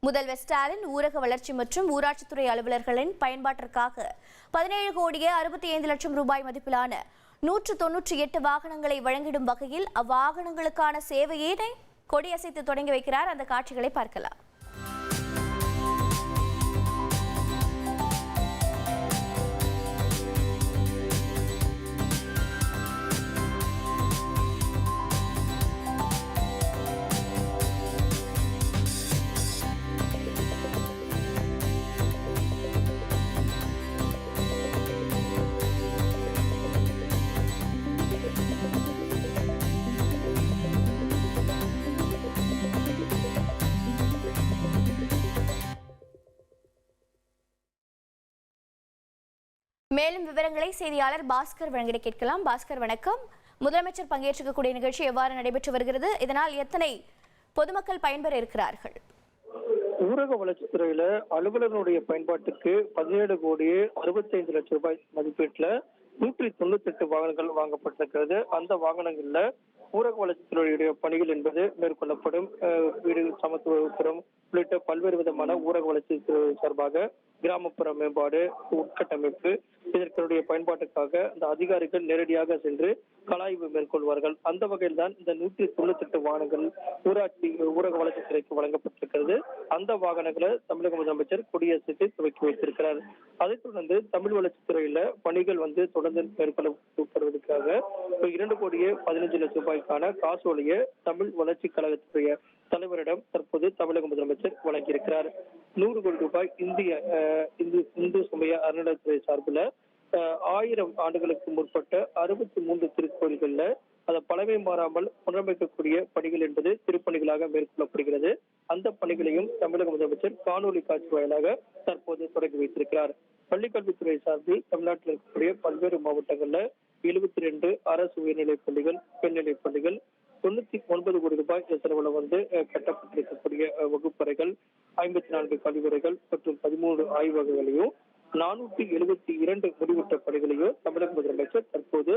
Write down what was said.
முதல்வர் ஸ்டாலின் ஊரக வளர்ச்சி மற்றும் ஊராட்சித்துறை அலுவலர்களின் பயன்பாட்டிற்காக 17 கோடியே 65 லட்சம் ரூபாய் மதிப்பிலான 198 வாகனங்களை வழங்கிடும் வகையில் அவ்வாகனங்களுக்கான சேவையினை கொடியசைத்து தொடங்கி வைக்கிறார். அந்த காட்சிகளை பார்க்கலாம். மேலும் விவரங்களை செய்தியாளர் பாஸ்கர் வழங்கிட கேட்கலாம். பாஸ்கர், வணக்கம். முதலமைச்சர் பங்கேற்கக்கூடிய நிகழ்ச்சி எவ்வாறு நடைபெற்று வருகிறது? இதனால் எத்தனை பொதுமக்கள் பயன்பெற இருக்கிறார்கள்? ஊரக வளர்ச்சித்துறையில அலுவலர்களுடைய பயன்பாட்டுக்கு 17 கோடியே 65 லட்சம் ரூபாய் மதிப்பீட்டுல 198 வாகனங்கள் வாங்கப்பட்டிருக்கிறது. அந்த வாகனங்கள்ல ஊரக வளர்ச்சித்துறையுடைய பணிகள் என்பது மேற்கொள்ளப்படும். வீடு சமத்துவபுரம் உள்ளிட்ட பல்வேறு விதமான ஊரக வளர்ச்சித்துறை சார்பாக கிராமப்புற மேம்பாடு, உட்கட்டமைப்பு இதற்குடைய பயன்பாட்டுக்காக இந்த அதிகாரிகள் நேரடியாக சென்று கலாய்வு மேற்கொள்வார்கள். அந்த வகையில் தான் இந்த 198 வாகனங்கள் ஊரக வளர்ச்சித்துறைக்கு வழங்கப்பட்டிருக்கிறது. அந்த வாகனங்களை தமிழக முதலமைச்சர் கொடியசைத்து துவக்கி வைத்திருக்கிறார். அதைத் தொடர்ந்து தமிழ் வளர்ச்சித்துறையில பணிகள் தொடர்ந்து மேற்கொள்ளப்படுவதற்காக 2 கோடியே 15 லட்சம் ரூபாய்க்கான காசோலையை தமிழ் வளர்ச்சி கழகத்துடைய தலைவரிடம் தற்போது தமிழக முதலமைச்சர் வழங்கியிருக்கிறார். 100 கோடி ரூபாய் இந்து சமய அறநிலையத்துறை சார்பில் 1000 ஆண்டுகளுக்கு முற்பட்ட 63 திருக்கோயில்கள்ல அதை பழமை மாறாமல் புனரமைக்கக்கூடிய பணிகள் என்பது திருப்பணிகளாக மேற்கொள்ளப்படுகிறது. அந்த பணிகளையும் தமிழக முதலமைச்சர் காணொலி காட்சி வாயிலாக தற்போது தொடங்கி வைத்திருக்கிறார். பள்ளிக்கல்வித்துறை சார்பில் தமிழ்நாட்டில் இருக்கக்கூடிய பல்வேறு மாவட்டங்கள்ல 72 அரசு உயர்நிலைப் பள்ளிகள், பெண்நிலைப் பள்ளிகள், 99 கோடி ரூபாய் செலவுல கட்டப்பட்டிருக்கக்கூடிய வகுப்பறைகள், 54 கழிவறைகள் மற்றும் 13 ஆய்வகங்களையும் 472 முடிவுற்ற பணிகளையும் தமிழக முதலமைச்சர் தற்போது